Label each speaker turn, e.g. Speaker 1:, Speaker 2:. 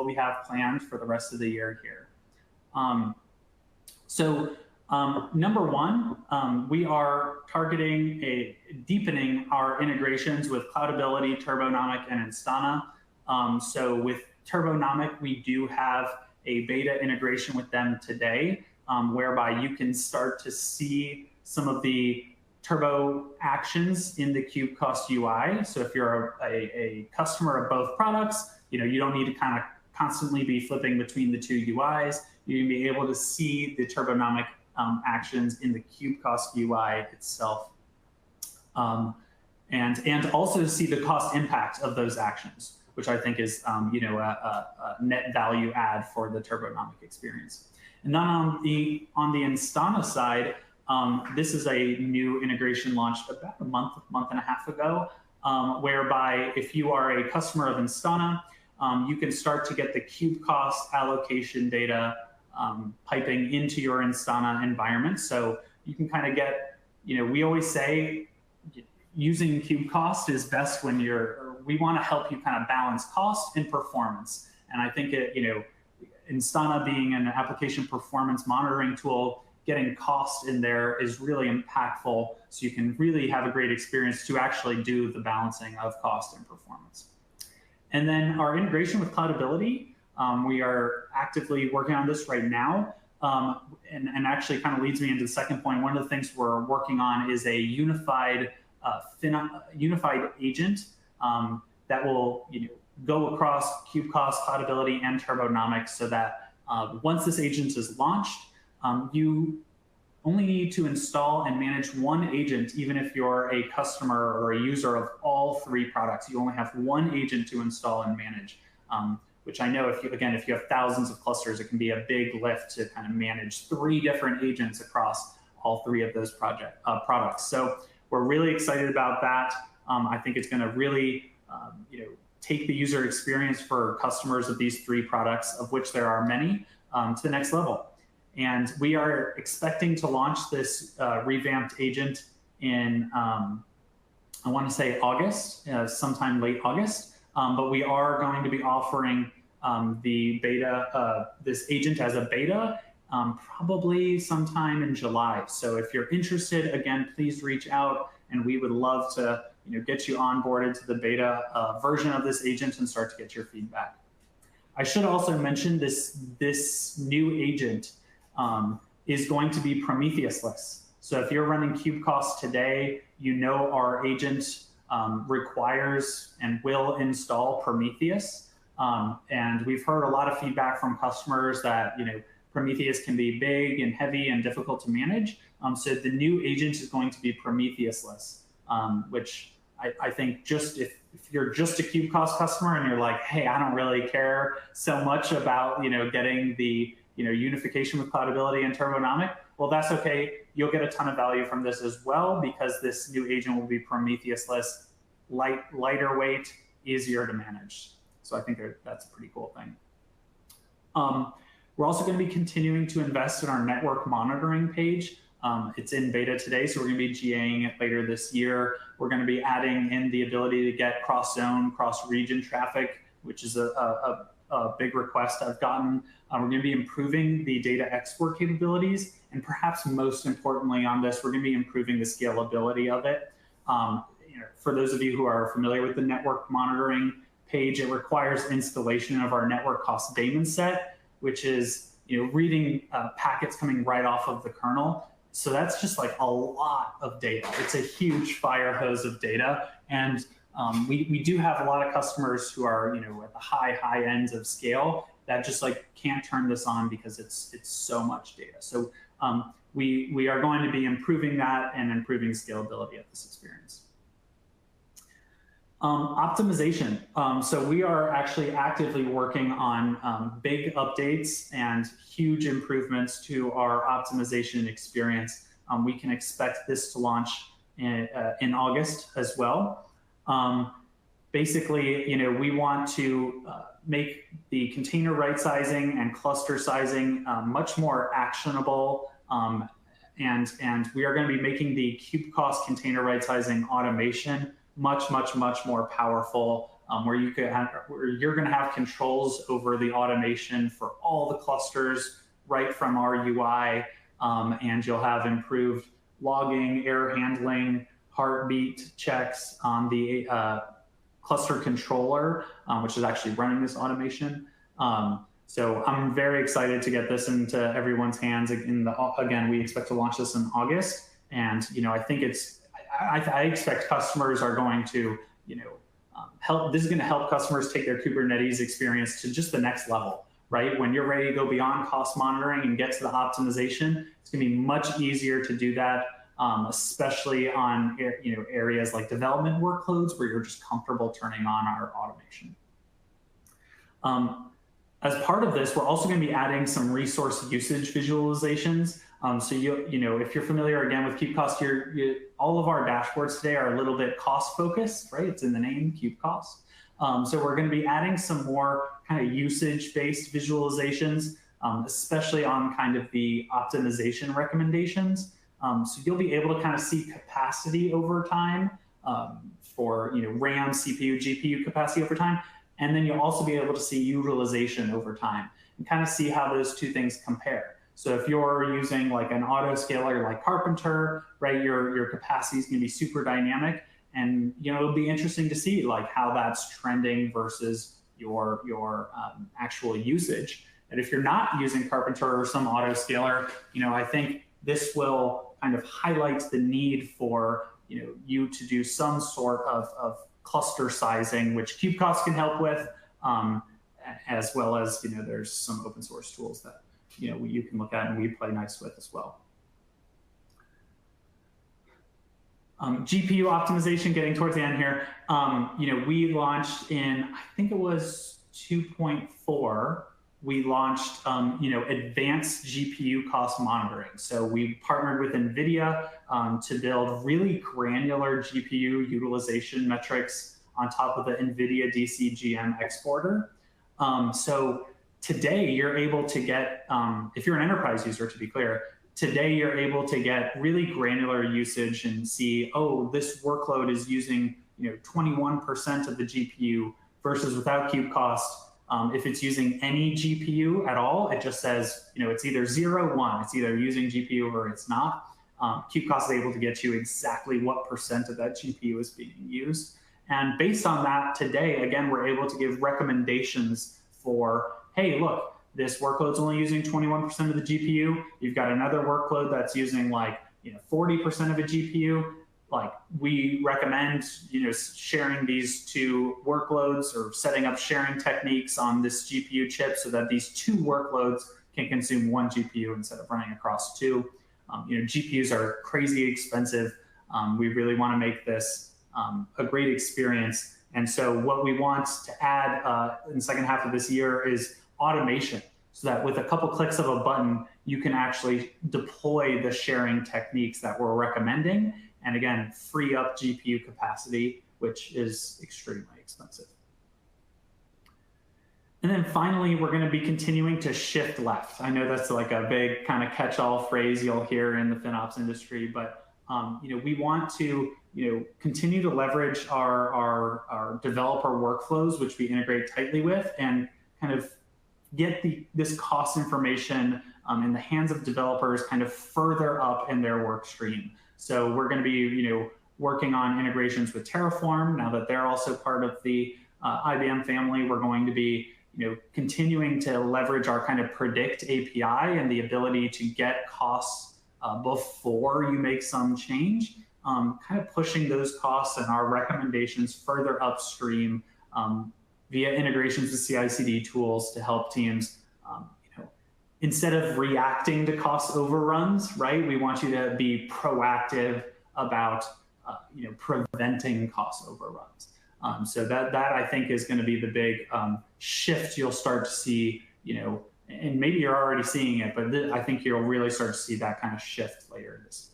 Speaker 1: what we have planned for the rest of the year here. Number one, we are targeting deepening our integrations with Cloudability, Turbonomic, and Instana. So with Turbonomic, we do have a beta integration with them today, whereby you can start to see some of the Turbo actions in the Kubecost UI. So if you're a customer of both products, you don't need to kind of constantly be flipping between the two UIs. You can be able to see the Turbonomic actions in the Kubecost UI itself, and also see the cost impact of those actions, which I think is a net value add for the Turbonomic experience. And then on the Instana side, this is a new integration launched about a month and a half ago, whereby if you are a customer of Instana, you can start to get the Kubecost allocation data piping into your Instana environment. So you can kind of get, we always say using Kubecost is best when we want to help you kind of balance cost and performance. And I think Instana being an application performance monitoring tool, getting cost in there is really impactful, so you can really have a great experience to actually do the balancing of cost and performance. And then our integration with Cloudability, we are actively working on this right now, and actually kind of leads me into the second point. One of the things we're working on is a unified agent that will go across Kubecost, Cloudability, and Turbonomic, so that once this agent is launched, you only need to install and manage one agent, even if you're a customer or a user of all three products. You only have one agent to install and manage, which I know if you have thousands of clusters, it can be a big lift to kind of manage 3 different agents across all 3 of those products. So we're really excited about that. I think it's going to really take the user experience for customers of these 3 products, of which there are many, to the next level. And we are expecting to launch this revamped agent in, I want to say August, sometime late August. But we are going to be offering the beta, this agent as a beta, probably sometime in July. So if you're interested, again, please reach out, and we would love to get you onboarded to the beta version of this agent and start to get your feedback. I should also mention this new agent is going to be Prometheus-less. So if you're running Kubecost today, our agent requires and will install Prometheus. And we've heard a lot of feedback from customers that Prometheus can be big and heavy and difficult to manage. So the new agent is going to be Prometheus-less, which I think if you're just a Kubecost customer and you're like, hey, I don't really care so much about getting the unification with Cloudability and Turbonomic, well, that's okay. You'll get a ton of value from this as well, because this new agent will be Prometheus-less, lighter weight, easier to manage. So I think that's a pretty cool thing. We're also going to be continuing to invest in our network monitoring page. It's in beta today, so we're going to be GAing it later this year. We're going to be adding in the ability to get cross-zone, cross-region traffic, which is a big request I've gotten. We're going to be improving the data export capabilities, and perhaps most importantly on this, we're going to be improving the scalability of it. For those of you who are familiar with the network monitoring page, it requires installation of our network cost daemon set, which is reading packets coming right off of the kernel. So that's just like a lot of data. It's a huge fire hose of data, and we do have a lot of customers who are at the high ends of scale that just can't turn this on because it's so much data. So we are going to be improving that and improving scalability of this experience. Optimization. So we are actually actively working on big updates and huge improvements to our optimization experience. We can expect this to launch in August as well. Basically, we want to make the container right sizing and cluster sizing much more actionable. And we are going to be making the Kubecost container right sizing automation much more powerful where you're going to have controls over the automation for all the clusters right from our UI, and you'll have improved logging, error handling, heartbeat checks on the cluster controller, which is actually running this automation. So I'm very excited to get this into everyone's hands. Again, we expect to launch this in August, and I think I expect customers are going to help. This is going to help customers take their Kubernetes experience to just the next level, right? When you're ready to go beyond cost monitoring and get to the optimization, it's going to be much easier to do that, especially on areas like development workloads where you're just comfortable turning on our automation. As part of this, we're also going to be adding some resource usage visualizations. So if you're familiar again with Kubecost, all of our dashboards today are a little bit cost focused, right? It's in the name, Kubecost. So we're going to be adding some more kind of usage-based visualizations, especially on kind of the optimization recommendations. So you'll be able to kind of see capacity over time for RAM, CPU, GPU capacity over time. And then you'll also be able to see utilization over time and kind of see how those two things compare. So if you're using like an autoscaler like Carpenter, right, your capacity is going to be super dynamic, and it'll be interesting to see like how that's trending versus your actual usage. And if you're not using Carpenter or some autoscaler, I think this will kind of highlight the need for you to do some sort of cluster sizing, which Kubecost can help with, as well as there's some open source tools that you can look at and we play nice with as well. GPU optimization, getting towards the end here. We launched in, I think it was 2.4. We launched advanced GPU cost monitoring. So we partnered with NVIDIA to build really granular GPU utilization metrics on top of the NVIDIA DCGM exporter. So today you're able to get, if you're an enterprise user, to be clear, today you're able to get really granular usage and see, oh, this workload is using 21% of the GPU versus without Kubecost. If it's using any GPU at all, it just says, it's either 0, 1. It's either using GPU or it's not. Kubecost is able to get you exactly what % of that GPU is being used. And based on that, today, again, we're able to give recommendations for, hey, look, this workload's only using 21% of the GPU. You've got another workload that's using like 40% of a GPU. Like, we recommend sharing these two workloads or setting up sharing techniques on this GPU chip so that these two workloads can consume one GPU instead of running across two. GPUs are crazy expensive. We really want to make this a great experience. And so what we want to add in the second half of this year is automation, so that with a couple clicks of a button, you can actually deploy the sharing techniques that we're recommending. And again, free up GPU capacity, which is extremely expensive. And then finally, we're going to be continuing to shift left. I know that's like a big kind of catch-all phrase you'll hear in the FinOps industry, but we want to continue to leverage our developer workflows, which we integrate tightly with, and kind of get this cost information in the hands of developers kind of further up in their work stream. So we're going to be working on integrations with Terraform. Now that they're also part of the IBM family, we're going to be continuing to leverage our kind of predict API and the ability to get costs before you make some change, kind of pushing those costs and our recommendations further upstream via integrations with CI/CD tools to help teams. Instead of reacting to cost overruns, right? We want you to be proactive about preventing cost overruns. So that I think is going to be the big shift you'll start to see, and maybe you're already seeing it, but I think you'll really start to see that kind of shift later this